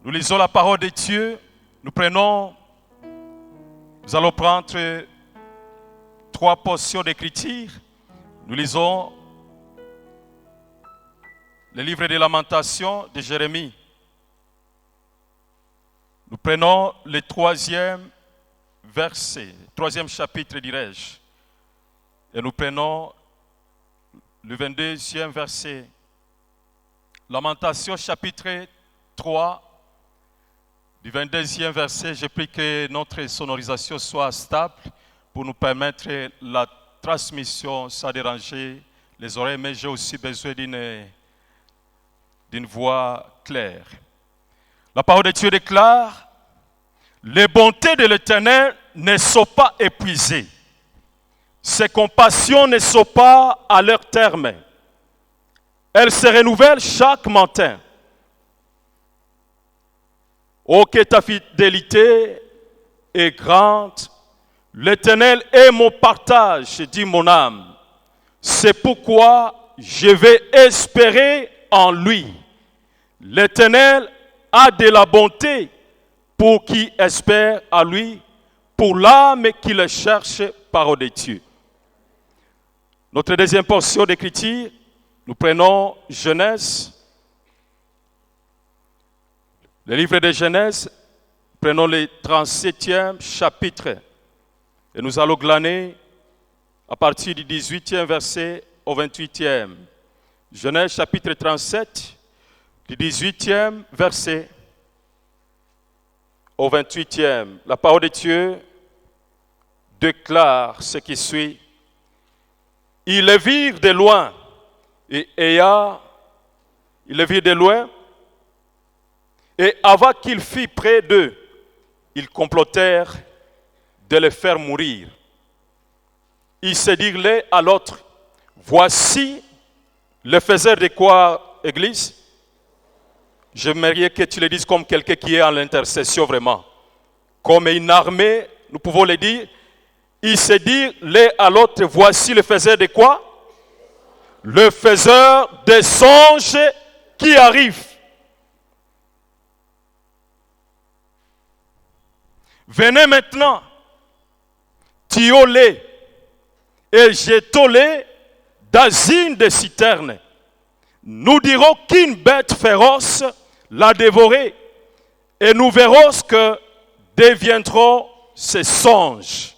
Nous lisons la parole de Dieu. Nous allons prendre 3 portions d'écriture. Nous lisons le livre des Lamentations de Jérémie. Nous prenons le 3e verset, 3e chapitre, dirais-je. Et nous prenons le 22e verset. Lamentations chapitre 3, du 22e verset. Je prie que notre sonorisation soit stable pour nous permettre la transmission sans déranger les oreilles, mais j'ai aussi besoin d'une voix claire. La parole de Dieu déclare: les bontés de l'Éternel ne sont pas épuisées. Ses compassions ne sont pas à leur terme. Elles se renouvellent chaque matin. Oh, que ta fidélité est grande. L'Éternel est mon partage, dit mon âme. C'est pourquoi je vais espérer en lui. L'Éternel a de la bonté pour qui espère à lui, pour l'âme qui le cherche, parole de Dieu. Notre deuxième portion d'écriture, nous prenons Genèse. Le livre de Genèse, prenons le 37e chapitre. Et nous allons glaner à partir du 18e verset au 28e. Genèse chapitre 37, du 18e verset au 28e. La parole de Dieu déclare ce qui suit. Ils le virent de loin, et et avant qu'il fût près d'eux, ils complotèrent de le faire mourir. Ils se dirent l'un à l'autre: voici le faiseur de quoi, Église? J'aimerais que tu le dises comme quelqu'un qui est en l'intercession vraiment. Comme une armée, nous pouvons le dire. Ils se dirent l'un à l'autre: voici le faiseur de quoi? Le faiseur des songes qui arrive. Venez maintenant, tuons-les et jetons-les dans une des citernes. Nous dirons qu'une bête féroce l'a dévoré, et nous verrons ce que deviendront ces songes.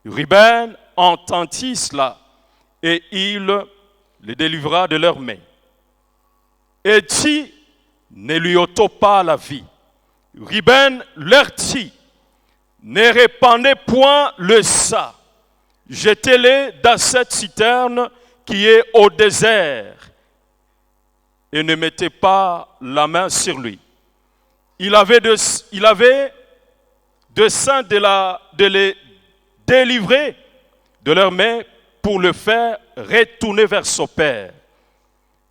Ruben entendit cela, et il les délivra de leurs mains. Et dit: ne lui ôtons pas la vie. Ruben leur dit: ne répandez point le sang, jetez-les dans cette citerne qui est au désert, et ne mettez pas la main sur lui. Il avait de sein de les délivrer de leurs mains pour le faire retourner vers son père.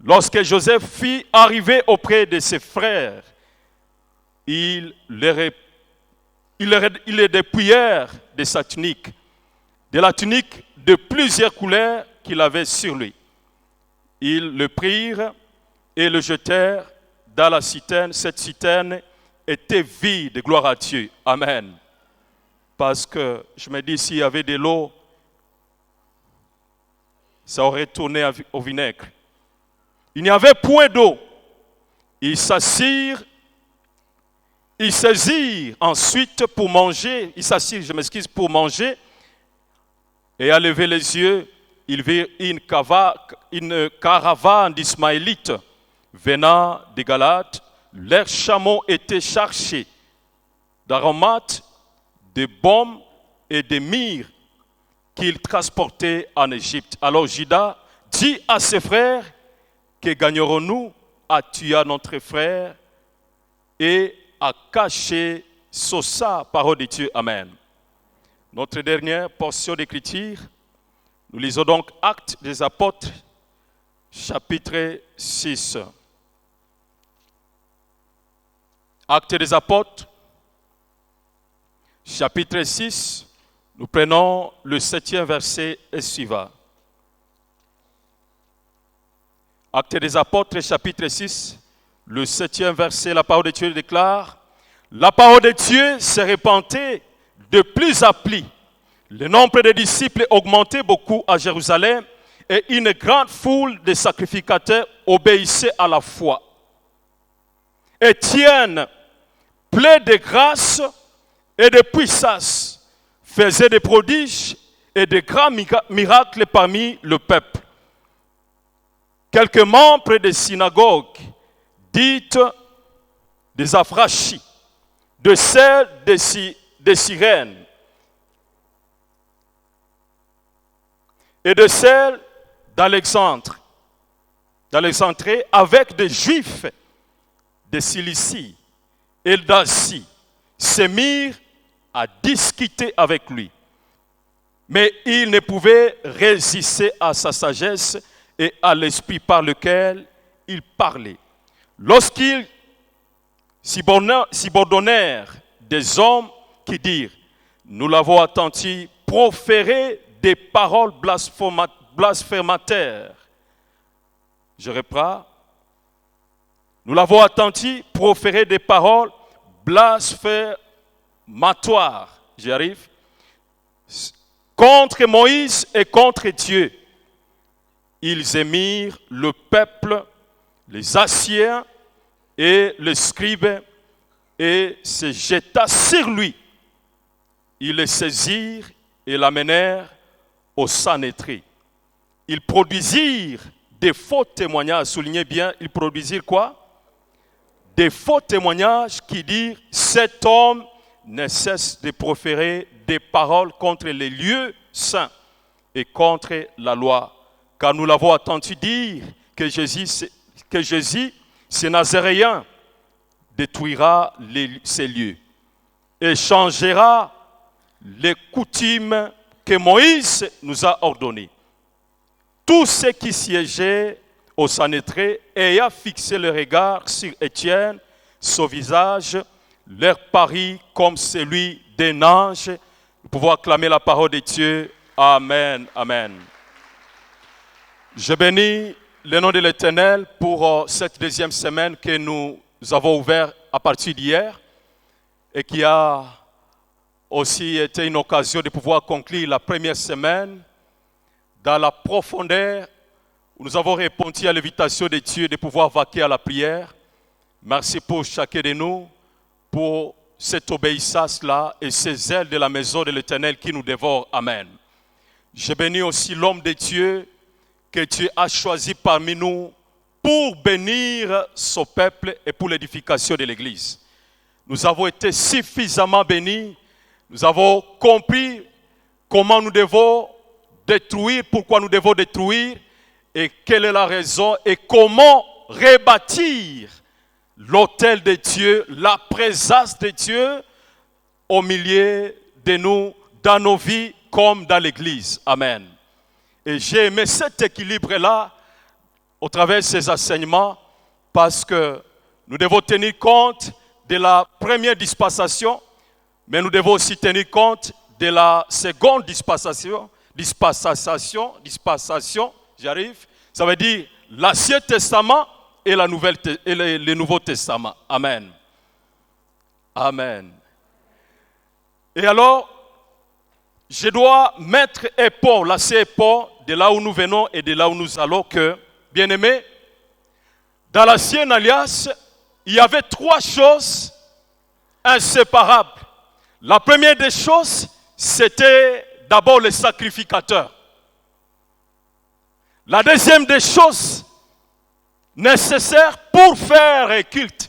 Lorsque Joseph fut arrivé auprès de ses frères, ils les dépouillèrent de sa tunique, de la tunique de plusieurs couleurs qu'il avait sur lui. Ils le prirent et le jetèrent dans la citerne. Cette citerne était vide, gloire à Dieu. Amen. Parce que je me dis, s'il y avait de l'eau, ça aurait tourné au vinaigre. Il n'y avait point d'eau. Ils saisirent ensuite pour manger. Pour manger. Et à lever les yeux, ils virent une caravane d'Ismaélites venant de Galate. Leurs chameaux étaient chargés d'aromates, de baumes et de myrrhe qu'ils transportaient en Égypte. Alors Juda dit à ses frères: que gagnerons-nous à tuer notre frère et à cacher Sosa? Parole de Dieu. Amen. Notre dernière portion d'écriture, nous lisons donc Actes des Apôtres, chapitre 6. Actes des Apôtres, chapitre 6, nous prenons le 7e verset et suivant. Actes des Apôtres, chapitre 6, le 7e verset, la parole de Dieu déclare: la parole de Dieu s'est répandue de plus en plus. Le nombre de disciples augmentait beaucoup à Jérusalem et une grande foule de sacrificateurs obéissait à la foi. Étienne, plein de grâce et de puissance, faisait des prodiges et de grands miracles parmi le peuple. Quelques membres des synagogues, dites des Affrachis, de celles de Cyrène et de celles d'Alexandrie, avec des Juifs de Cilicie et d'Asie, se mirent à discuter avec lui. Mais ils ne pouvaient résister à sa sagesse et à l'esprit par lequel il parlait. Lorsqu'ils subordonnèrent des hommes qui dirent: nous l'avons entendu proférer des paroles blasphémateurs. Je reprends. Nous l'avons entendu proférer des paroles blasphématoires. J'y arrive. Contre Moïse et contre Dieu. Ils émirent le peuple, les anciens et les scribes, et se jeta sur lui. Ils le saisirent et l'amenèrent au Sanhédrin. Ils produisirent des faux témoignages. Soulignez bien, ils produisirent quoi? Des faux témoignages qui disent: cet homme ne cesse de proférer des paroles contre les lieux saints et contre la loi. Car nous l'avons entendu dire que Jésus, ce Nazaréen, détruira ces lieux et changera les coutumes que Moïse nous a ordonnées. Tous ceux qui siégeaient au Sanhédrin ayant fixé le regard sur Étienne, son visage leur parut comme celui d'un ange. Nous pouvons acclamer la parole de Dieu. Amen, amen. Je bénis le nom de l'Éternel pour cette deuxième semaine que nous avons ouverte à partir d'hier et qui a aussi été une occasion de pouvoir conclure la première semaine dans la profondeur où nous avons répondu à l'invitation de Dieu de pouvoir vaquer à la prière. Merci pour chacun de nous, pour cette obéissance-là et ces ailes de la maison de l'Éternel qui nous dévorent. Amen. Je bénis aussi l'homme de Dieu que Dieu a choisi parmi nous pour bénir son peuple et pour l'édification de l'Église. Nous avons été suffisamment bénis, nous avons compris comment nous devons détruire, pourquoi nous devons détruire et quelle est la raison et comment rebâtir l'autel de Dieu, la présence de Dieu au milieu de nous, dans nos vies comme dans l'Église. Amen. Et j'ai aimé cet équilibre-là au travers de ces enseignements parce que nous devons tenir compte de la première dispensation, mais nous devons aussi tenir compte de la seconde dispensation, j'arrive, ça veut dire l'Ancien Testament et le Nouveau Testament. Amen. Amen. Et alors, je dois mettre épaule, lasser épaule de là où nous venons et de là où nous allons que, bien aimés, dans l'Ancienne Alliance, il y avait 3 choses inséparables. La première des choses, c'était d'abord les sacrificateurs. La deuxième des choses nécessaires pour faire un culte,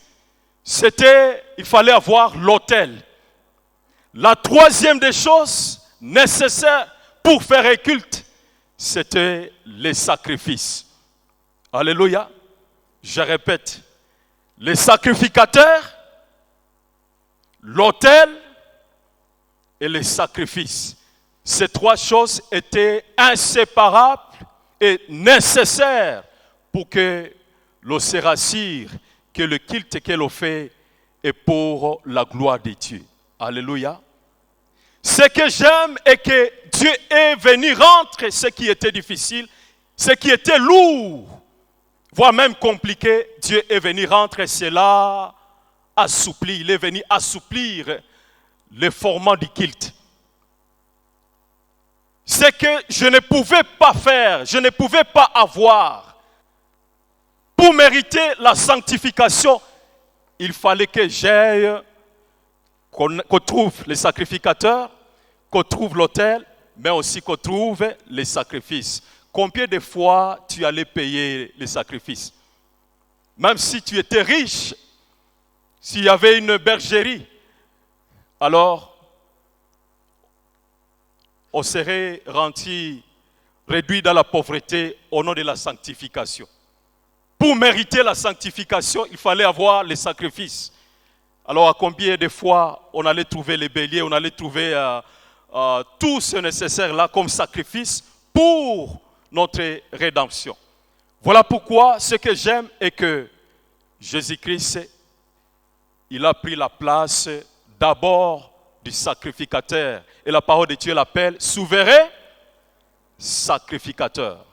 c'était, il fallait avoir l'autel. La troisième des choses nécessaires pour faire un culte, c'était les sacrifices. Alléluia. Je répète, les sacrificateurs, l'autel et les sacrifices. Ces 3 choses étaient inséparables et nécessaires pour que l'on se rassure que le culte que l'on fait est pour la gloire de Dieu. Alléluia. Ce que j'aime est que Dieu est venu rendre ce qui était difficile, ce qui était lourd voire même compliqué, Dieu est venu rendre cela assoupli. Il est venu assouplir le format du culte. C'est que je ne pouvais pas faire, je ne pouvais pas avoir. Pour mériter la sanctification, il fallait que j'aille, qu'on trouve les sacrificateurs, qu'on trouve l'autel, mais aussi qu'on trouve les sacrifices. Combien de fois tu allais payer les sacrifices? Même si tu étais riche, s'il y avait une bergerie, alors on serait réduit dans la pauvreté au nom de la sanctification. Pour mériter la sanctification, il fallait avoir les sacrifices. Alors à combien de fois on allait trouver les béliers, on allait trouver tout ce nécessaire-là comme sacrifice pour notre rédemption. Voilà pourquoi ce que j'aime est que Jésus-Christ, il a pris la place d'abord du sacrificateur. Et la parole de Dieu l'appelle souverain sacrificateur.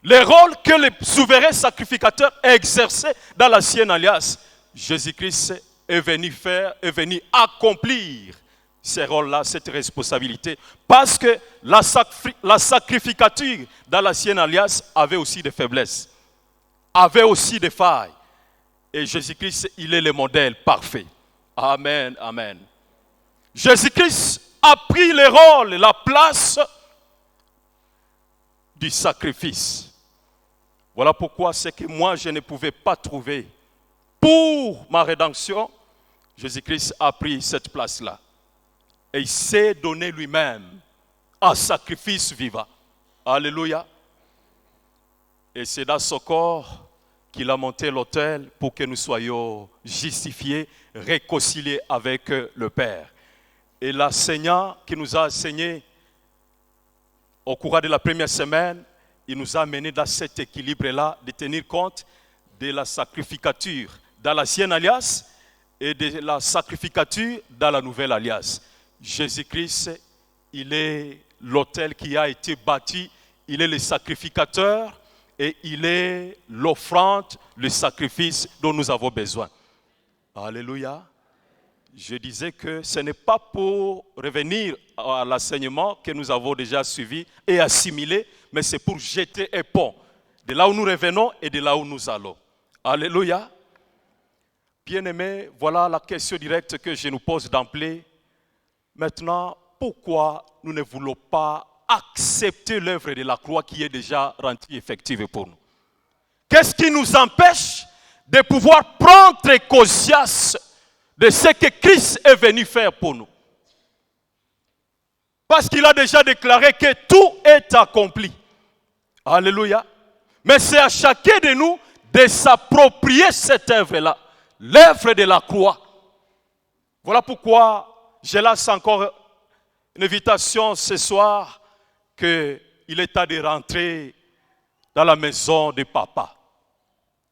Le rôle que le souverain sacrificateur exerçait dans l'ancienne alliance, Jésus-Christ est venu faire, est venu accomplir ces rôles-là, cette responsabilité. Parce que la sacrificature dans l'ancienne alliance avait aussi des faiblesses, avait aussi des failles. Et Jésus-Christ, il est le modèle parfait. Amen, amen. Jésus-Christ a pris le rôle, la place du sacrifice. Voilà pourquoi ce que moi je ne pouvais pas trouver pour ma rédemption, Jésus-Christ a pris cette place-là. Et il s'est donné lui-même en sacrifice vivant. Alléluia. Et c'est dans ce corps qu'il a monté l'autel pour que nous soyons justifiés, réconciliés avec le Père. Et l'enseignant qui nous a enseigné au cours de la première semaine, il nous a amené dans cet équilibre-là de tenir compte de la sacrificature dans l'ancienne alliance et de la sacrificature dans la nouvelle alliance. Jésus-Christ, il est l'autel qui a été bâti, il est le sacrificateur et il est l'offrande, le sacrifice dont nous avons besoin. Alléluia. Je disais que ce n'est pas pour revenir à l'enseignement que nous avons déjà suivi et assimilé, mais c'est pour jeter un pont de là où nous revenons et de là où nous allons. Alléluia. Bien-aimés, voilà la question directe que je nous pose d'emblée. Maintenant, pourquoi nous ne voulons pas accepter l'œuvre de la croix qui est déjà rendue effective pour nous? Qu'est-ce qui nous empêche de pouvoir prendre conscience de ce que Christ est venu faire pour nous? Parce qu'il a déjà déclaré que tout est accompli. Alléluia. Mais c'est à chacun de nous de s'approprier cette œuvre-là, l'œuvre de la croix. Voilà pourquoi je lance encore une invitation ce soir qu'il est temps de rentrer dans la maison de papa.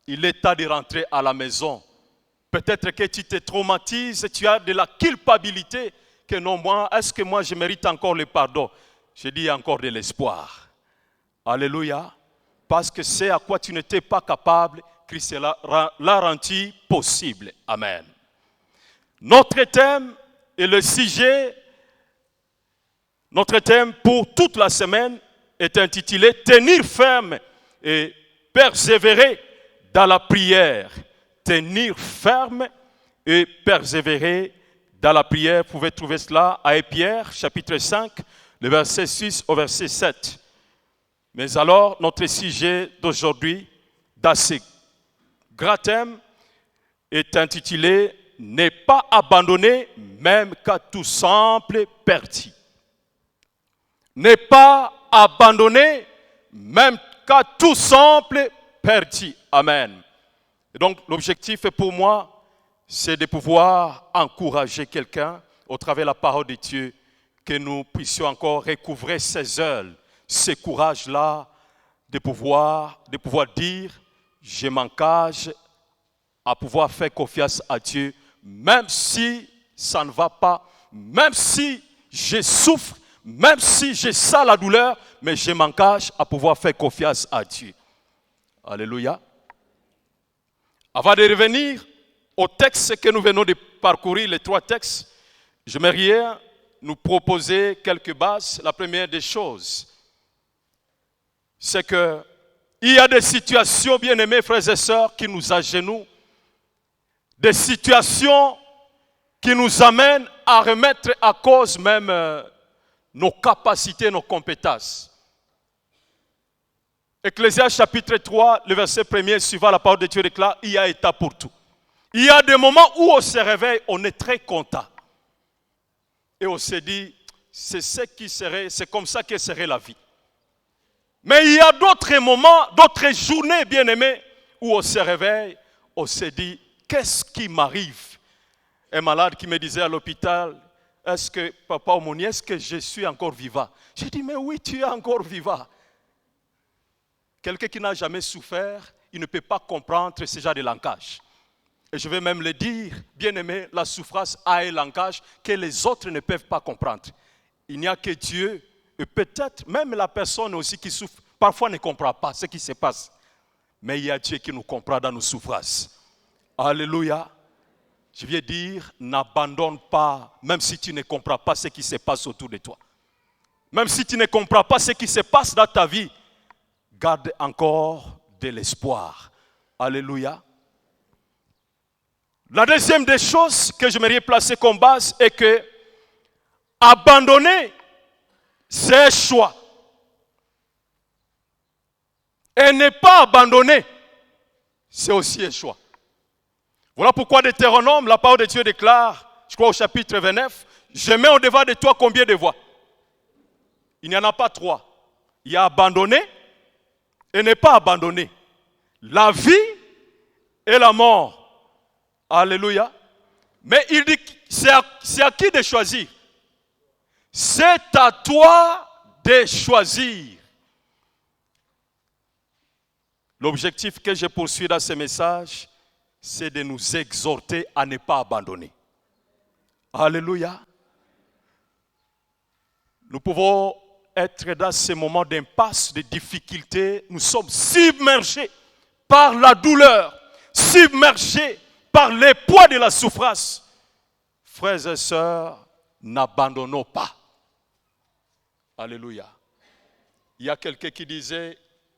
Il est temps de rentrer à la maison. Peut-être que tu te traumatises, tu as de la culpabilité, que non, moi, est-ce que moi je mérite encore le pardon? Je dis encore de l'espoir. Alléluia. Parce que c'est à quoi tu n'étais pas capable, Christ l'a rendu possible. Amen. Notre thème et le sujet, notre thème pour toute la semaine est intitulé « Tenir ferme et persévérer dans la prière ». Tenir ferme et persévérer dans la prière. Vous pouvez trouver cela à Pierre, chapitre 5, le verset 6 au verset 7. Mais alors, notre sujet d'aujourd'hui, dans ce grand thème, est intitulé « Ne pas abandonner même qu'à tout simple perdu ». Ne pas abandonner même qu'à tout simple perdu. Amen. Et donc, l'objectif pour moi, c'est de pouvoir encourager quelqu'un au travers de la parole de Dieu, que nous puissions encore recouvrer ces œuvres, ce courage-là, de pouvoir dire, je m'engage à pouvoir faire confiance à Dieu, même si ça ne va pas, même si je souffre, même si je sens la douleur, mais je m'engage à pouvoir faire confiance à Dieu. Alléluia. Avant de revenir au texte que nous venons de parcourir, les 3 textes, j'aimerais nous proposer quelques bases. La première des choses, c'est que il y a des situations, bien-aimés frères et sœurs, qui nous agenouillent, des situations qui nous amènent à remettre à cause même nos capacités, nos compétences. Ecclésiaste chapitre 3, le verset 1er, suivant la parole de Dieu déclare, il y a état pour tout. Il y a des moments où on se réveille, on est très content. Et on se dit, c'est comme ça que serait la vie. Mais il y a d'autres moments, d'autres journées, bien-aimés, où on se réveille, on se dit, qu'est-ce qui m'arrive? Un malade qui me disait à l'hôpital, est-ce que, papa Aumônier, est-ce que je suis encore vivant? J'ai dit, mais oui, tu es encore vivant. Quelqu'un qui n'a jamais souffert, il ne peut pas comprendre ce genre de langage. Et je vais même le dire, bien-aimé, la souffrance a un langage que les autres ne peuvent pas comprendre. Il n'y a que Dieu, et peut-être même la personne aussi qui souffre, parfois ne comprend pas ce qui se passe. Mais il y a Dieu qui nous comprend dans nos souffrances. Alléluia. Je viens dire, n'abandonne pas, même si tu ne comprends pas ce qui se passe autour de toi. Même si tu ne comprends pas ce qui se passe dans ta vie, garde encore de l'espoir. Alléluia. La deuxième des choses que j'aimerais placer comme base est que abandonner, c'est un choix. Et ne pas abandonner, c'est aussi un choix. Voilà pourquoi Deutéronome, la parole de Dieu déclare, je crois au chapitre 29, je mets au-devant de toi combien de voies? Il n'y en a pas 3. Il y a abandonner et ne pas abandonner. La vie et la mort. Alléluia. Mais il dit, c'est à qui de choisir? C'est à toi de choisir. L'objectif que je poursuis dans ce message, c'est de nous exhorter à ne pas abandonner. Alléluia. Nous pouvons être dans ces moments d'impasse, de difficulté. Nous sommes submergés par la douleur, submergés par les poids de la souffrance. Frères et sœurs, n'abandonnons pas. Alléluia. Il y a quelqu'un qui disait,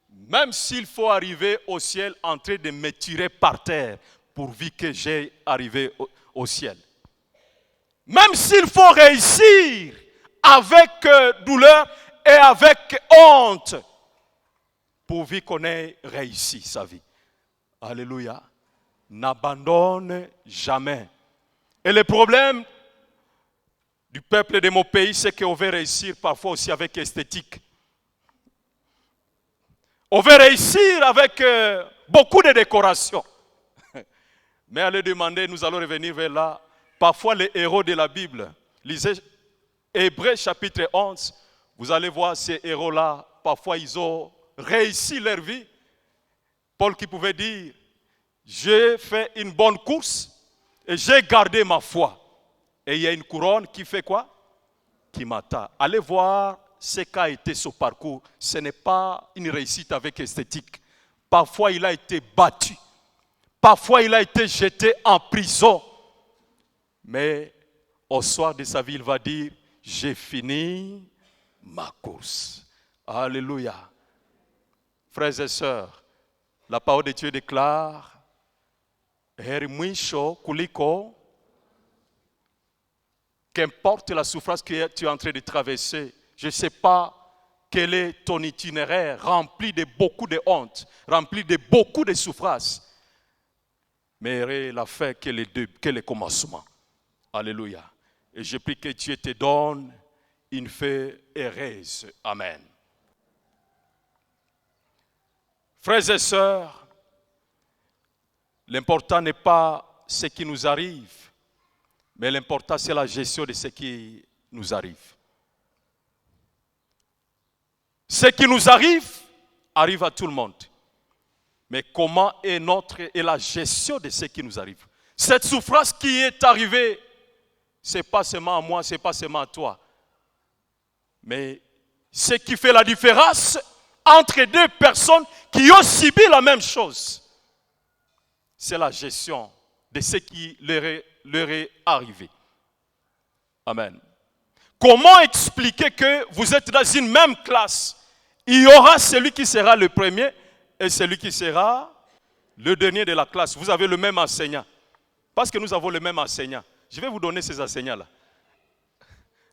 même s'il faut arriver au ciel en train de me tirer par terre, pourvu que j'aie arrivé au ciel. Même s'il faut réussir avec douleur et avec honte, pourvu qu'on ait réussi sa vie. Alléluia. N'abandonne jamais. Et le problème du peuple de mon pays, c'est qu'on veut réussir parfois aussi avec esthétique. On veut réussir avec beaucoup de décorations. Mais allez demander, nous allons revenir vers là. Parfois les héros de la Bible, lisez Hébreux chapitre 11, vous allez voir ces héros-là, parfois ils ont réussi leur vie. Paul qui pouvait dire, j'ai fait une bonne course et j'ai gardé ma foi. Et il y a une couronne qui fait quoi? Qui m'attend. Allez voir ce qu'a été son parcours. Ce n'est pas une réussite avec esthétique. Parfois il a été battu. Parfois il a été jeté en prison. Mais au soir de sa vie, il va dire, j'ai fini ma course. Alléluia. Frères et sœurs, la parole de Dieu déclare, heri mwisho kuliko, qu'importe la souffrance que tu es en train de traverser, je ne sais pas quel est ton itinéraire rempli de beaucoup de honte, rempli de beaucoup de souffrances, mais la fin que le commencement. Alléluia. Et je prie que Dieu te donne une fin heureuse. Amen. Frères et sœurs, l'important n'est pas ce qui nous arrive, mais l'important c'est la gestion de ce qui nous arrive. Ce qui nous arrive à tout le monde. Mais comment est la gestion de ce qui nous arrive? Cette souffrance qui est arrivée, ce n'est pas seulement à moi, ce n'est pas seulement à toi. Mais ce qui fait la différence entre deux personnes qui ont subi la même chose. C'est la gestion de ce qui leur est arrivé. Amen. Comment expliquer que vous êtes dans une même classe? Il y aura celui qui sera le premier et celui qui sera le dernier de la classe. Vous avez le même enseignant. Parce que nous avons le même enseignant. Je vais vous donner ces enseignants-là.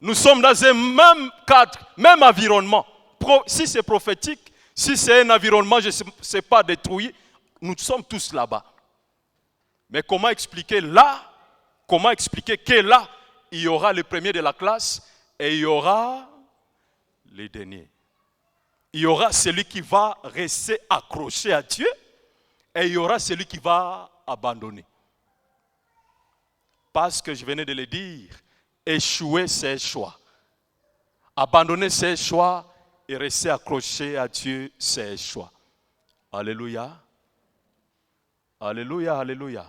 Nous sommes dans un même cadre, même environnement. Si c'est prophétique, si c'est un environnement, je ne sais pas, détruit, nous sommes tous là-bas. Mais comment expliquer que là, il y aura le premier de la classe et il y aura les derniers. Il y aura celui qui va rester accroché à Dieu et il y aura celui qui va abandonner. Parce que je venais de le dire, échouer c'est choix. Abandonner c'est choix et rester accroché à Dieu c'est choix. Alléluia. Alléluia, alléluia.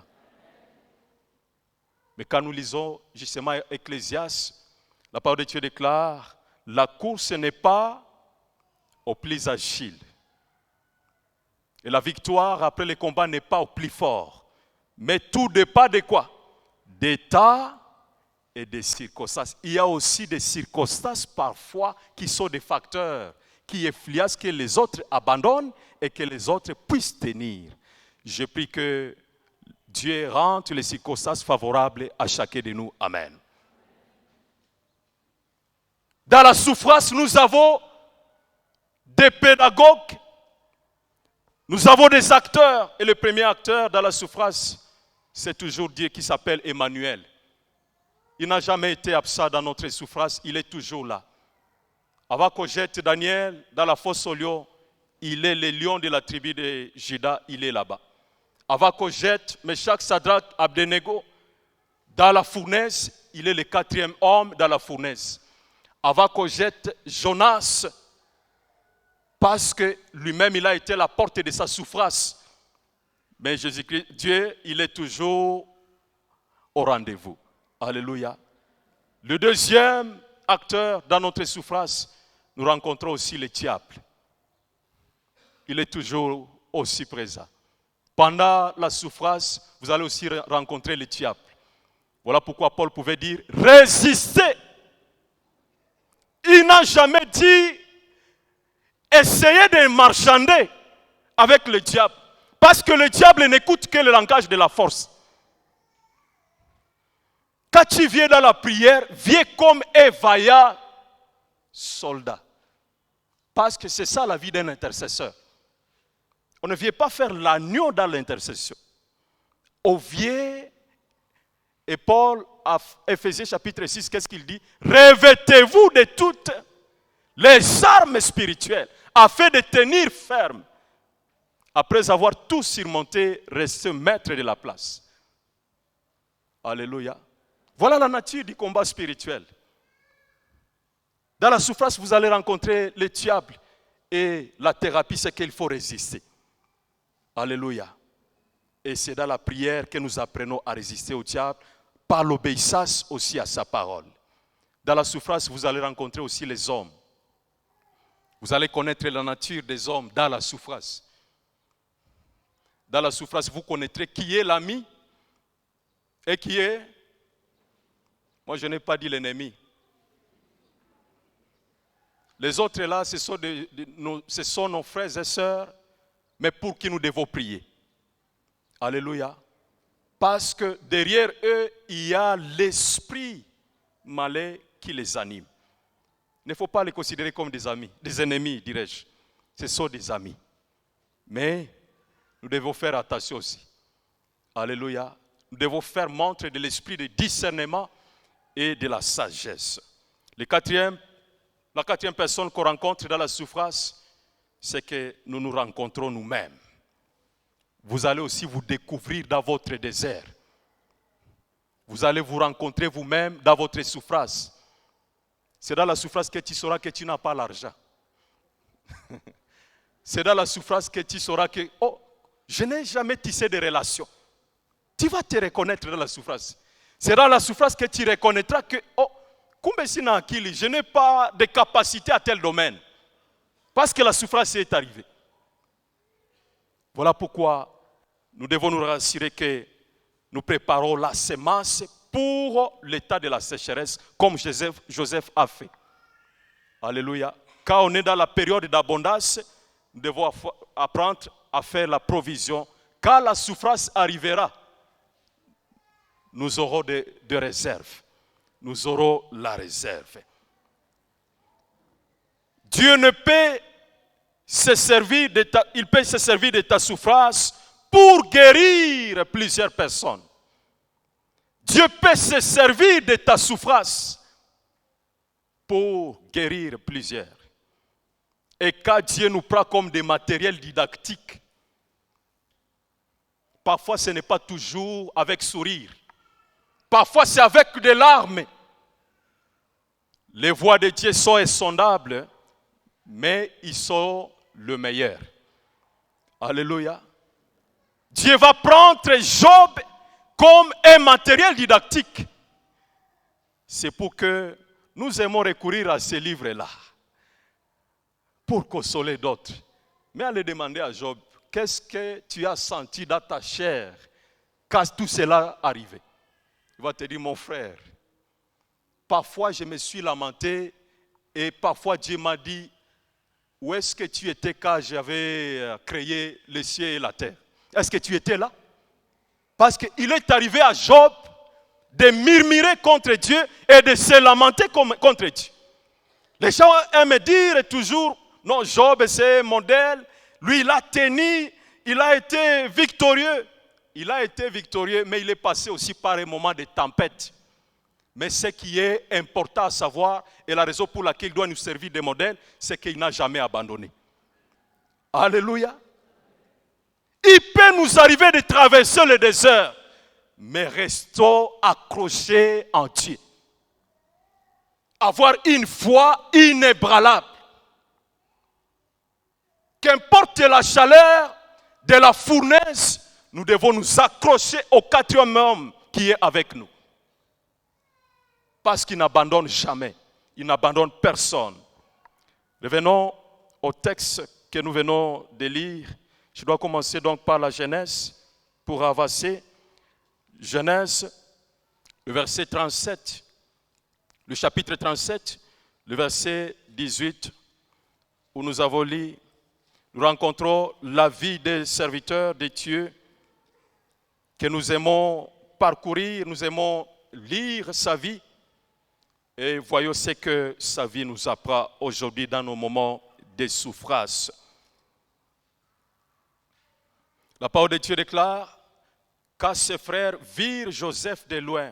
Mais quand nous lisons justement Ecclésiaste, la parole de Dieu déclare, la course n'est pas au plus agile. Et la victoire après le combat n'est pas au plus fort. Mais tout dépend de quoi? D'état et des circonstances. Il y a aussi des circonstances parfois qui sont des facteurs qui influencent que les autres abandonnent et que les autres puissent tenir. Je prie que Dieu rende les circonstances favorables à chacun de nous. Amen. Dans la souffrance, nous avons des pédagogues, nous avons des acteurs. Et le premier acteur dans la souffrance, c'est toujours Dieu qui s'appelle Emmanuel. Il n'a jamais été absent dans notre souffrance, il est toujours là. Avant qu'on jette Daniel dans la fosse au lion, il est le lion de la tribu de Juda, il est là-bas. Avant qu'on jette Meshach, Shadrach, Abednego dans la fournaise, il est le quatrième homme dans la fournaise. Avant qu'on jette Jonas, parce que lui-même il a été la porte de sa souffrance. Mais Jésus-Christ, Dieu, il est toujours au rendez-vous. Alléluia. Le deuxième acteur dans notre souffrance, nous rencontrons aussi le diable. Il est toujours aussi présent. Pendant la souffrance, vous allez aussi rencontrer le diable. Voilà pourquoi Paul pouvait dire « Résistez ». Il n'a jamais dit « Essayez de marchander avec le diable ». Parce que le diable n'écoute que le langage de la force. Quand tu viens dans la prière, viens comme un vaillant soldat. Parce que c'est ça la vie d'un intercesseur. On ne vient pas faire l'agneau dans l'intercession. On vient, et Paul, à Éphésiens chapitre 6, qu'est-ce qu'il dit? Revêtez-vous de toutes les armes spirituelles, afin de tenir ferme. Après avoir tout surmonté, restez maître de la place. Alléluia. Voilà la nature du combat spirituel. Dans la souffrance, vous allez rencontrer le diable. Et la thérapie, c'est qu'il faut résister. Alléluia. Et c'est dans la prière que nous apprenons à résister au diable, par l'obéissance aussi à sa parole. Dans la souffrance, vous allez rencontrer aussi les hommes. Vous allez connaître la nature des hommes dans la souffrance. Dans la souffrance, vous connaîtrez qui est l'ami et qui est... Moi, je n'ai pas dit l'ennemi. Les autres là, ce sont nos frères et sœurs, mais pour qui nous devons prier. Alléluia. Parce que derrière eux, il y a l'esprit malin qui les anime. Il ne faut pas les considérer comme des amis, des ennemis, dirais-je. Ce sont des amis. Mais nous devons faire attention aussi. Alléluia. Nous devons faire montre de l'esprit de discernement et de la sagesse. La quatrième personne qu'on rencontre dans la souffrance, c'est que nous nous rencontrons nous-mêmes. Vous allez aussi vous découvrir dans votre désert. Vous allez vous rencontrer vous-même dans votre souffrance. C'est dans la souffrance que tu sauras que tu n'as pas l'argent. C'est dans la souffrance que tu sauras que, oh, je n'ai jamais tissé de relations. Tu vas te reconnaître dans la souffrance. C'est dans la souffrance que tu reconnaîtras que, oh, je n'ai pas de capacité à tel domaine. Parce que la souffrance est arrivée. Voilà pourquoi nous devons nous rassurer que nous préparons la semence pour l'état de la sécheresse, comme Joseph a fait. Alléluia. Quand on est dans la période d'abondance, nous devons apprendre à faire la provision. Quand la souffrance arrivera, nous aurons de réserves. Nous aurons la réserve. Dieu ne peut se servir de ta souffrance pour guérir plusieurs personnes. Dieu peut se servir de ta souffrance pour guérir plusieurs. Et quand Dieu nous prend comme des matériels didactiques, parfois ce n'est pas toujours avec sourire. Parfois c'est avec des larmes. Les voies de Dieu sont insondables, mais ils sont le meilleur. Alléluia. Dieu va prendre Job comme un matériel didactique. C'est pour que nous aimons recourir à ces livres-là pour consoler d'autres. Mais allez demander à Job, qu'est-ce que tu as senti dans ta chair quand tout cela arrivait? Il va te dire, mon frère, parfois je me suis lamenté et parfois Dieu m'a dit, où est-ce que tu étais quand j'avais créé les cieux et la terre? Est-ce que tu étais là? Parce qu'il est arrivé à Job de murmurer contre Dieu et de se lamenter contre Dieu. Les gens aiment dire toujours, non, Job c'est un modèle, lui il a tenu, il a été victorieux. Il a été victorieux, mais il est passé aussi par un moment de tempête. Mais ce qui est important à savoir, et la raison pour laquelle il doit nous servir de modèle, c'est qu'il n'a jamais abandonné. Alléluia. Il peut nous arriver de traverser le désert, mais restons accrochés en Dieu. Avoir une foi inébranlable. Qu'importe la chaleur de la fournaise, nous devons nous accrocher au quatrième homme qui est avec nous. Parce qu'il n'abandonne jamais. Il n'abandonne personne. Revenons au texte que nous venons de lire. Je dois commencer donc par la Genèse pour avancer. Genèse, le verset 37. Le chapitre 37, le verset 18, où nous avons lu, nous rencontrons la vie des serviteurs de Dieu, que nous aimons parcourir, nous aimons lire sa vie. Et voyons ce que sa vie nous apprend aujourd'hui dans nos moments de souffrance. La parole de Dieu déclare, quand ses frères virent Joseph de loin,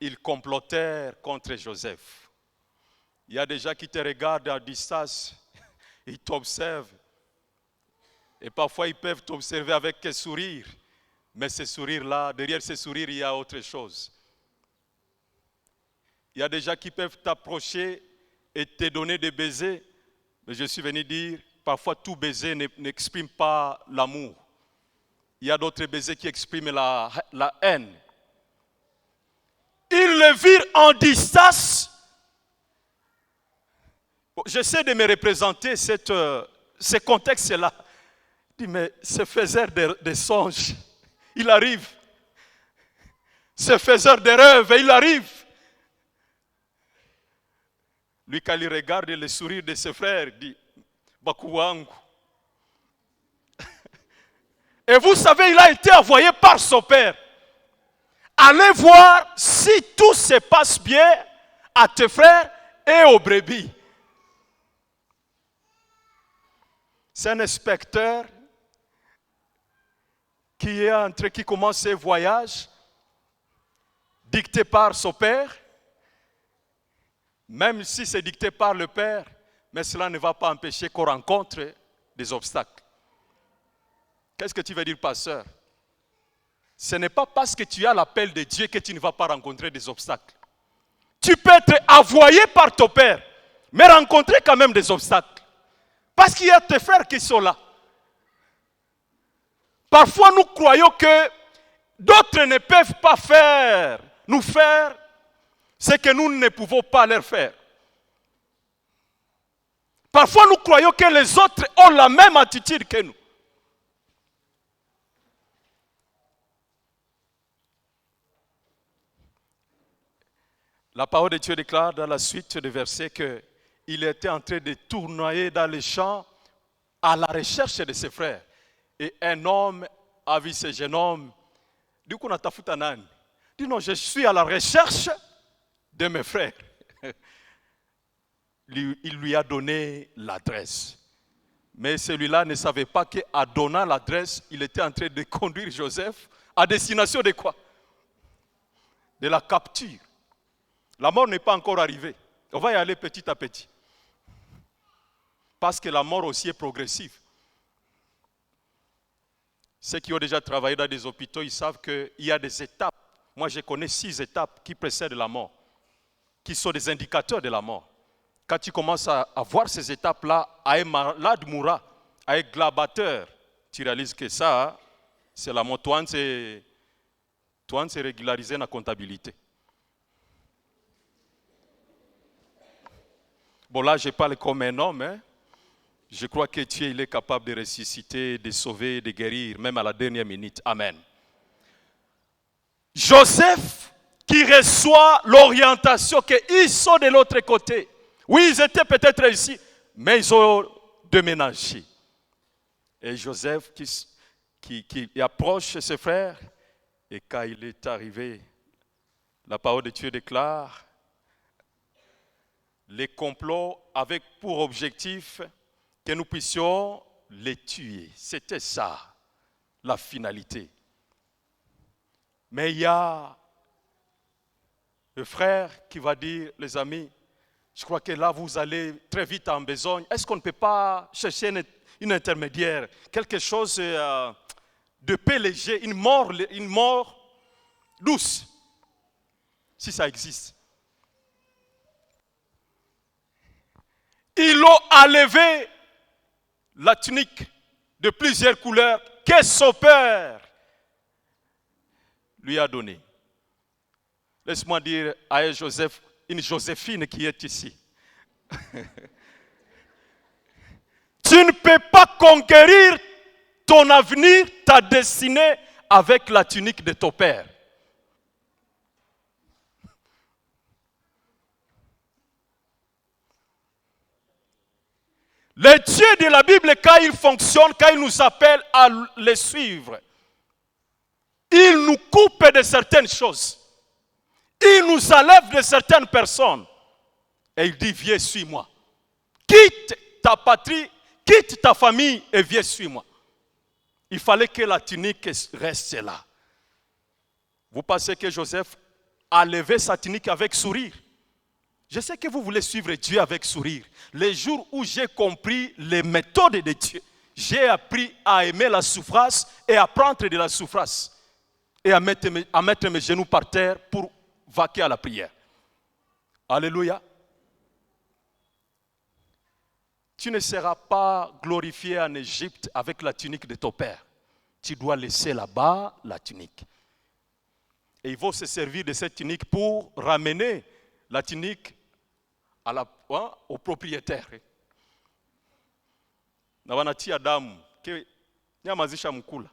ils complotèrent contre Joseph. Il y a des gens qui te regardent à distance, ils t'observent. Et parfois ils peuvent t'observer avec un sourire. Mais ce sourire-là, derrière ce sourire, il y a autre chose. Il y a des gens qui peuvent t'approcher et te donner des baisers. Mais je suis venu dire, parfois tout baiser n'exprime pas l'amour. Il y a d'autres baisers qui expriment la haine. Ils le virent en distance. J'essaie de me représenter ce contexte-là. Je dis, mais ce faiseur de songes, il arrive. Ce faiseur de rêves, il arrive. Lui, quand il regarde le sourire de ses frères, il dit, Bakuwangu. Et vous savez, il a été envoyé par son père. Allez voir si tout se passe bien à tes frères et aux brebis. C'est un inspecteur qui commence ses voyages, dicté par son père. Même si c'est dicté par le Père, mais cela ne va pas empêcher qu'on rencontre des obstacles. Qu'est-ce que tu veux dire, pasteur? Ce n'est pas parce que tu as l'appel de Dieu que tu ne vas pas rencontrer des obstacles. Tu peux être envoyé par ton Père, mais rencontrer quand même des obstacles. Parce qu'il y a tes frères qui sont là. Parfois, nous croyons que d'autres ne peuvent pas nous faire ce que nous ne pouvons pas leur faire. Parfois, nous croyons que les autres ont la même attitude que nous. La parole de Dieu déclare dans la suite des versets qu'il était en train de tournoyer dans les champs à la recherche de ses frères. Et un homme a vu ce jeune homme. Du coup, on a tafuta nani. Il dit non, je suis à la recherche de mes frères. Il lui a donné l'adresse. Mais celui-là ne savait pas qu'en donnant l'adresse, il était en train de conduire Joseph à destination de quoi? De la capture. La mort n'est pas encore arrivée. On va y aller petit à petit. Parce que la mort aussi est progressive. Ceux qui ont déjà travaillé dans des hôpitaux, ils savent qu'il y a des étapes. Moi, je connais 6 étapes qui précèdent la mort, qui sont des indicateurs de la mort. Quand tu commences à voir ces étapes-là, à un malade mourra, à un glabateur, tu réalises que ça, c'est la mort. Toi, c'est régularisé dans la comptabilité. Bon, là, je parle comme un homme. Hein. Je crois que Dieu il est capable de ressusciter, de sauver, de guérir, même à la dernière minute. Amen. Joseph qui reçoit l'orientation qu'ils sont de l'autre côté. Oui, ils étaient peut-être ici, mais ils ont déménagé. Et Joseph qui approche ses frères, et quand il est arrivé, la parole de Dieu déclare, les complots avec pour objectif que nous puissions les tuer. C'était ça, la finalité. Mais il y a le frère qui va dire, les amis, je crois que là, vous allez très vite en besogne. Est-ce qu'on ne peut pas chercher une intermédiaire, quelque chose de paix léger, une mort douce, si ça existe? Ils ont enlevé la tunique de plusieurs couleurs que son père lui a donnée. Laisse-moi dire à Joseph, une Joséphine qui est ici. Tu ne peux pas conquérir ton avenir, ta destinée avec la tunique de ton père. Le Dieu de la Bible, quand il fonctionne, quand il nous appelle à le suivre, il nous coupe de certaines choses. Il nous enlève de certaines personnes. Et il dit, viens, suis-moi. Quitte ta patrie, quitte ta famille et viens, suis-moi. Il fallait que la tunique reste là. Vous pensez que Joseph a levé sa tunique avec sourire? Je sais que vous voulez suivre Dieu avec sourire. Les jours où j'ai compris les méthodes de Dieu, j'ai appris à aimer la souffrance et à prendre de la souffrance. Et à mettre mes genoux par terre pour vaquer à la prière. Alléluia. Tu ne seras pas glorifié en Égypte avec la tunique de ton père. Tu dois laisser là-bas la tunique. Et ils vont se servir de cette tunique pour ramener la tunique au propriétaire. Na wanatia damu ke nyamazisha mkula.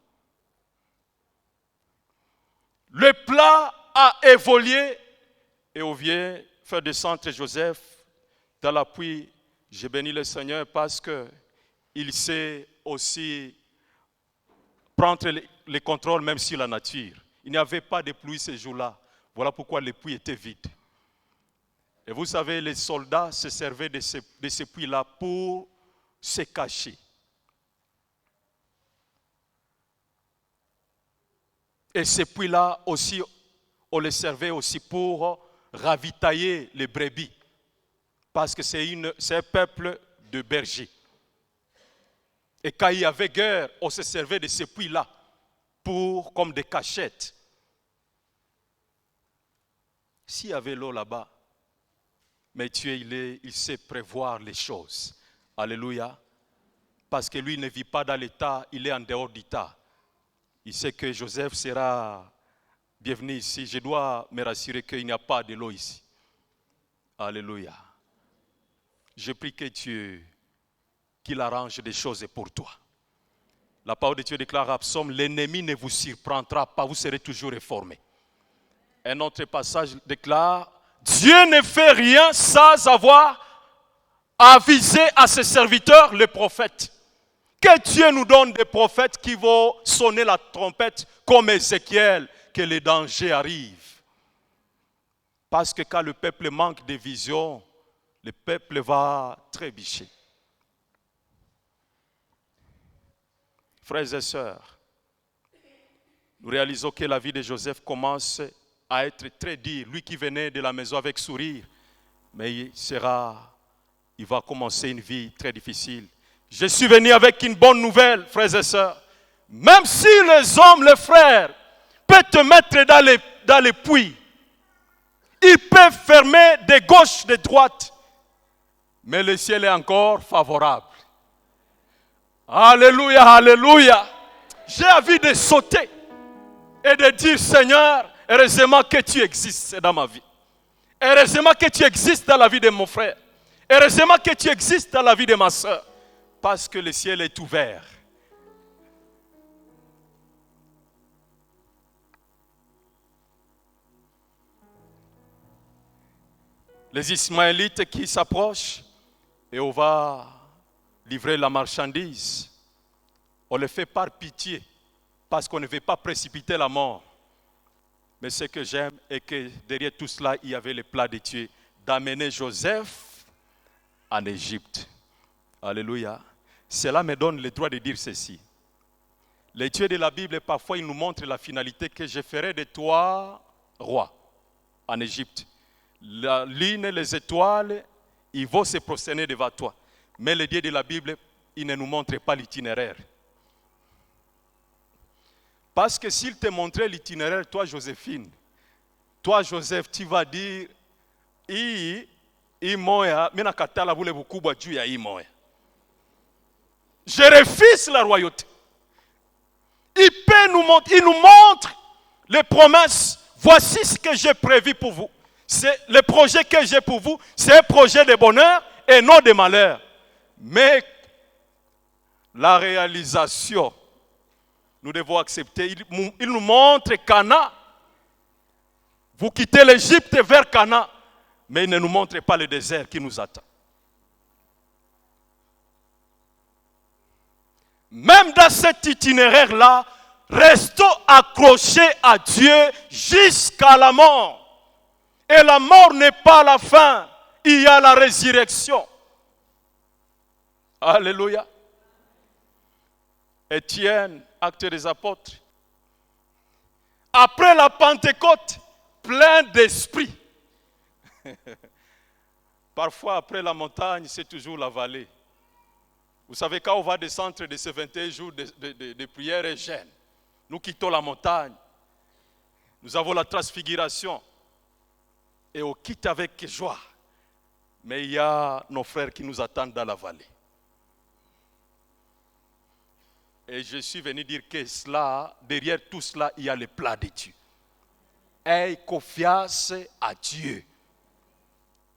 Le plat a évolué et on vient faire descendre Joseph dans la pluie. J'ai béni le Seigneur parce qu'il sait aussi prendre le contrôle même sur la nature. Il n'y avait pas de pluie ce jour-là. Voilà pourquoi les puits étaient vides. Et vous savez, les soldats se servaient de ces puits-là pour se cacher. Et ces puits-là aussi, on les servait aussi pour ravitailler les brebis. Parce que c'est un peuple de bergers. Et quand il y avait guerre, on se servait de ces puits-là comme des cachettes. S'il y avait l'eau là-bas, mais Dieu, il sait prévoir les choses. Alléluia. Parce que lui ne vit pas dans l'état, il est en dehors d'état. Il sait que Joseph sera bienvenu ici. Je dois me rassurer qu'il n'y a pas de l'eau ici. Alléluia. Je prie que Dieu qu'il arrange des choses pour toi. La parole de Dieu déclare à Psaume, l'ennemi ne vous surprendra pas, vous serez toujours réformés. Un autre passage déclare, Dieu ne fait rien sans avoir avisé à ses serviteurs, les prophètes. Que Dieu nous donne des prophètes qui vont sonner la trompette comme Ézéchiel, que les dangers arrivent. Parce que quand le peuple manque de vision, le peuple va trébucher. Frères et sœurs, nous réalisons que la vie de Joseph commence à être très dure. Lui qui venait de la maison avec sourire, mais il va commencer une vie très difficile. Je suis venu avec une bonne nouvelle, frères et sœurs. Même si les hommes, les frères, peuvent te mettre dans les puits, ils peuvent fermer de gauche, de droite, mais le ciel est encore favorable. Alléluia, alléluia. J'ai envie de sauter et de dire, Seigneur, heureusement que tu existes dans ma vie. Heureusement que tu existes dans la vie de mon frère. Heureusement que tu existes dans la vie de ma soeur. Parce que le ciel est ouvert. Les Ismaélites qui s'approchent et on va livrer la marchandise. On le fait par pitié, parce qu'on ne veut pas précipiter la mort. Mais ce que j'aime est que derrière tout cela, il y avait le plan de Dieu d'amener Joseph en Égypte. Alléluia. Cela me donne le droit de dire ceci. Le Dieu de la Bible, parfois, il nous montre la finalité que je ferai de toi roi en Égypte. La lune, les étoiles, ils vont se prosterner devant toi. Mais le Dieu de la Bible, il ne nous montre pas l'itinéraire. Parce que s'il te montrait l'itinéraire, toi Joséphine, toi Joseph, tu vas dire, je refuse la royauté. Il nous montre les promesses. Voici ce que j'ai prévu pour vous. Le projet que j'ai pour vous, c'est un projet de bonheur et non de malheur. Mais la réalisation, nous devons accepter. Il nous montre Cana. Vous quittez l'Égypte vers Cana, mais il ne nous montre pas le désert qui nous attend. Même dans cet itinéraire-là, restons accrochés à Dieu jusqu'à la mort. Et la mort n'est pas la fin, il y a la résurrection. Alléluia. Étienne, Actes des Apôtres. Après la Pentecôte, plein d'esprit. Parfois, après la montagne, c'est toujours la vallée. Vous savez, quand on va descendre de ces 21 jours de prière et jeûne, nous quittons la montagne. Nous avons la transfiguration. Et on quitte avec joie. Mais il y a nos frères qui nous attendent dans la vallée. Et je suis venu dire que derrière tout cela, il y a le plan de Dieu. Aie confiance à Dieu.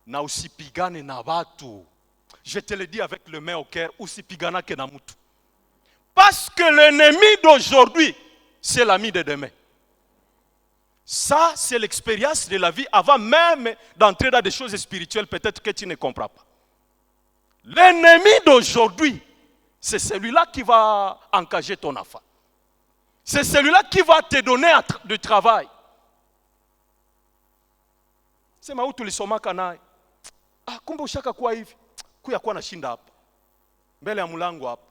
Na usipigane na watu. Je te le dis avec le main au cœur, usipigana ke na mutu. Parce que l'ennemi d'aujourd'hui, c'est l'ami de demain. Ça, c'est l'expérience de la vie avant même d'entrer dans des choses spirituelles, peut-être que tu ne comprends pas. L'ennemi d'aujourd'hui, c'est celui-là qui va engager ton affaire. C'est celui-là qui va te donner du travail. C'est ma tulisoma naye. Kumbe ushaka kuwa hivi. Kuya kuwa nashinda hapa. Mbele ya mlango hapa.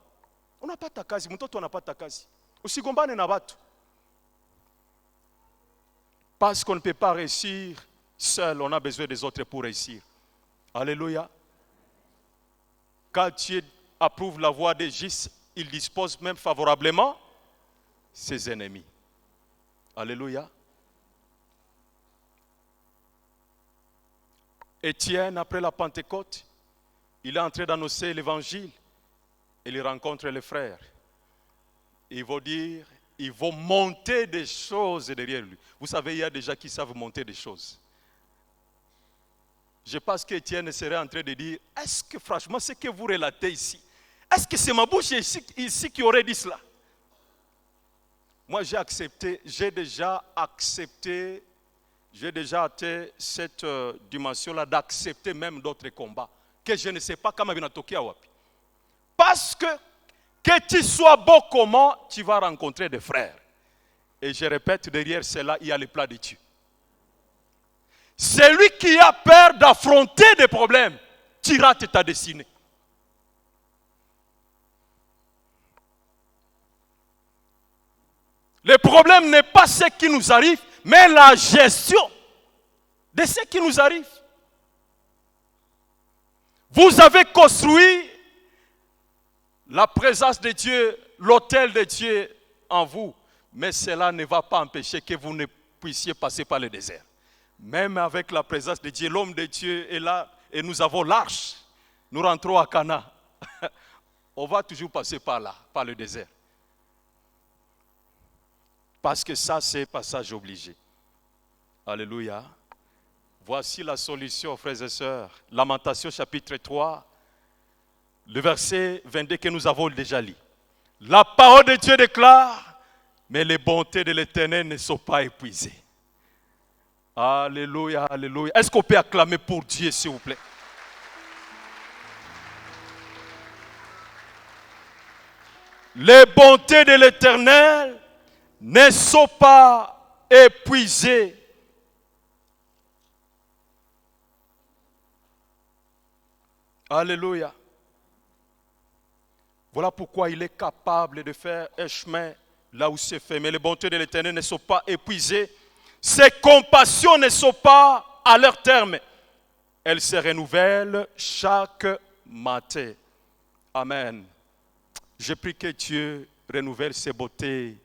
Unapata kazi, mtoto anapata kazi. Usigombane na watu. Parce qu'on ne peut pas réussir seul, on a besoin des autres pour réussir. Alléluia. Quand Dieu approuve la voie de Jésus, il dispose même favorablement ses ennemis. Alléluia. Étienne, après la Pentecôte, il est entré d'annoncer l'évangile et il rencontre les frères. Ils vont dire, ils vont monter des choses derrière lui. Vous savez, il y a des gens qui savent monter des choses. Je pense qu'Étienne serait en train de dire, est-ce que franchement, ce que vous relatez ici, Est-ce que c'est ma bouche ici qui aurait dit cela? Moi, j'ai déjà atteint cette dimension-là d'accepter même d'autres combats que je ne sais pas comment binatokea wapi. Parce que tu sois beau comment, tu vas rencontrer des frères. Et je répète, derrière cela, il y a le plat de Dieu. Celui qui a peur d'affronter des problèmes, tu rates ta destinée. Le problème n'est pas ce qui nous arrive, mais la gestion de ce qui nous arrive. Vous avez construit la présence de Dieu, l'autel de Dieu en vous, mais cela ne va pas empêcher que vous ne puissiez passer par le désert. Même avec la présence de Dieu, l'homme de Dieu est là et nous avons l'arche. Nous rentrons à Cana. On va toujours passer par là, par le désert. Parce que ça, c'est passage obligé. Alléluia. Voici la solution, frères et sœurs. Lamentation chapitre 3, le verset 22 que nous avons déjà lu. La parole de Dieu déclare, mais les bontés de l'Éternel ne sont pas épuisées. Alléluia, alléluia. Est-ce qu'on peut acclamer pour Dieu, s'il vous plaît? Les bontés de l'Éternel ne sont pas épuisées. Alléluia. Voilà pourquoi il est capable de faire un chemin là où c'est fait. Mais les bontés de l'Éternel ne sont pas épuisées. Ses compassions ne sont pas à leur terme. Elles se renouvellent chaque matin. Amen. Je prie que Dieu renouvelle ses beautés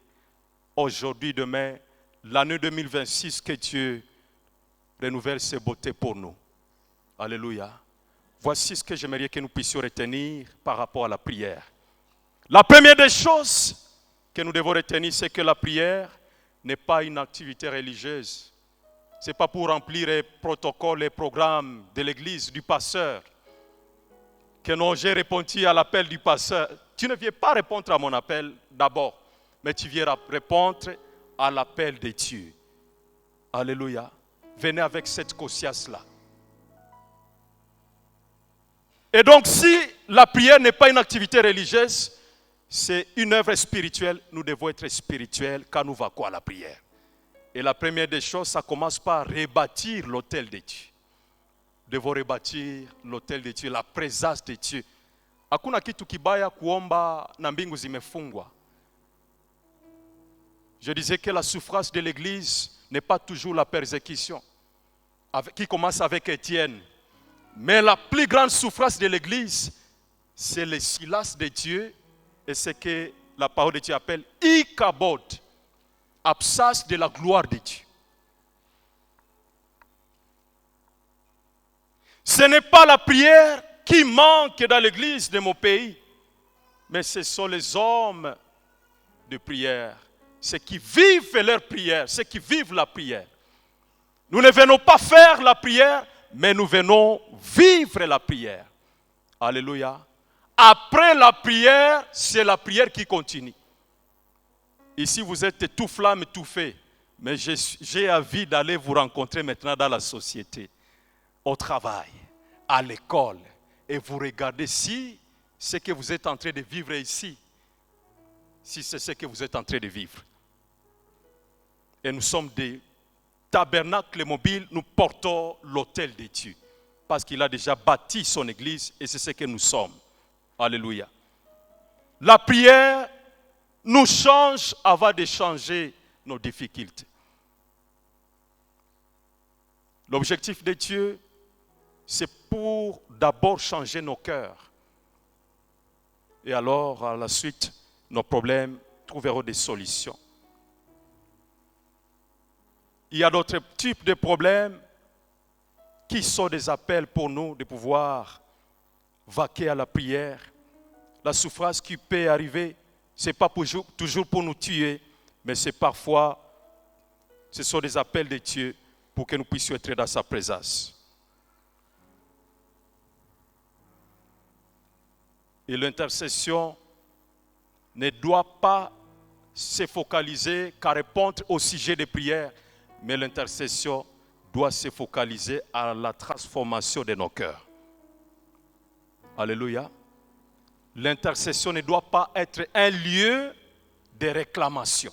aujourd'hui, demain, l'année 2026, que Dieu renouvelle ses beautés pour nous. Alléluia. Voici ce que j'aimerais que nous puissions retenir par rapport à la prière. La première des choses que nous devons retenir, c'est que la prière n'est pas une activité religieuse. Ce n'est pas pour remplir les protocoles, les programmes de l'église, du pasteur. Que non, j'ai répondu à l'appel du pasteur. Tu ne viens pas répondre à mon appel d'abord, mais tu viens répondre à l'appel de Dieu. Alléluia. Venez avec cette conscience-là. Et donc, si la prière n'est pas une activité religieuse, c'est une œuvre spirituelle. Nous devons être spirituels quand nous vaquons à la prière. Et la première des choses, ça commence par rebâtir l'autel de Dieu. Nous devons rebâtir l'autel de Dieu, la présence de Dieu. Hakuna kitu kibaya kuomba na mbingu zimefungwa. Je disais que la souffrance de l'église n'est pas toujours la persécution, qui commence avec Étienne. Mais la plus grande souffrance de l'église, c'est le silence de Dieu et ce que la parole de Dieu appelle Ikabod, absence de la gloire de Dieu. Ce n'est pas la prière qui manque dans l'église de mon pays, mais ce sont les hommes de prière, ceux qui vivent leur prière, ceux qui vivent la prière. Nous ne venons pas faire la prière, mais nous venons vivre la prière. Alléluia. Après la prière, c'est la prière qui continue. Ici, vous êtes tout flamme, tout fait. Mais j'ai envie d'aller vous rencontrer maintenant dans la société, au travail, à l'école. Et vous regardez si ce que vous êtes en train de vivre ici, si c'est ce que vous êtes en train de vivre. Et nous sommes des tabernacle mobile, nous portons l'autel de Dieu. Parce qu'il a déjà bâti son église et c'est ce que nous sommes. Alléluia. La prière nous change avant de changer nos difficultés. L'objectif de Dieu, c'est pour d'abord changer nos cœurs. Et alors, à la suite, nos problèmes trouveront des solutions. Il y a d'autres types de problèmes qui sont des appels pour nous de pouvoir vaquer à la prière. La souffrance qui peut arriver, ce n'est pas toujours pour nous tuer, mais c'est parfois, ce sont des appels de Dieu pour que nous puissions être dans sa présence. Et l'intercession ne doit pas se focaliser qu'à répondre au sujet des prières, mais l'intercession doit se focaliser à la transformation de nos cœurs. Alléluia. L'intercession ne doit pas être un lieu de réclamation,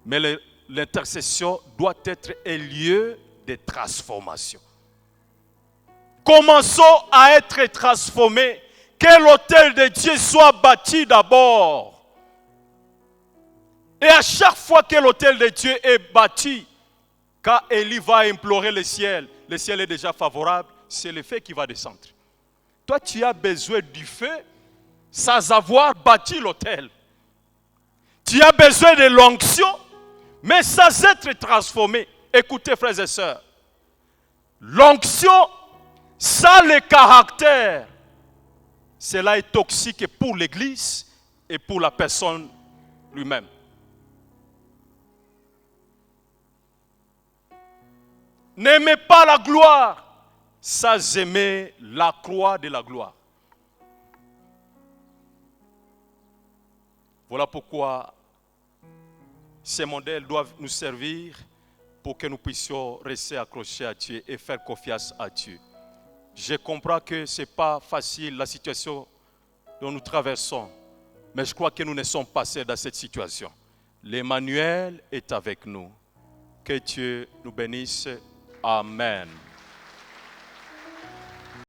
mais l'intercession doit être un lieu de transformation. Commençons à être transformés. Que l'autel de Dieu soit bâti d'abord. Et à chaque fois que l'autel de Dieu est bâti, quand Élie va implorer le ciel est déjà favorable, c'est le feu qui va descendre. Toi, tu as besoin du feu sans avoir bâti l'autel. Tu as besoin de l'onction, mais sans être transformé. Écoutez, frères et sœurs, l'onction sans le caractère, cela est toxique pour l'Église et pour la personne lui-même. N'aimez pas la gloire sans aimer la croix de la gloire. Voilà pourquoi ces modèles doivent nous servir pour que nous puissions rester accrochés à Dieu et faire confiance à Dieu. Je comprends que ce n'est pas facile la situation dont nous traversons, mais je crois que nous ne sommes pas seuls dans cette situation. L'Emmanuel est avec nous. Que Dieu nous bénisse. Amen.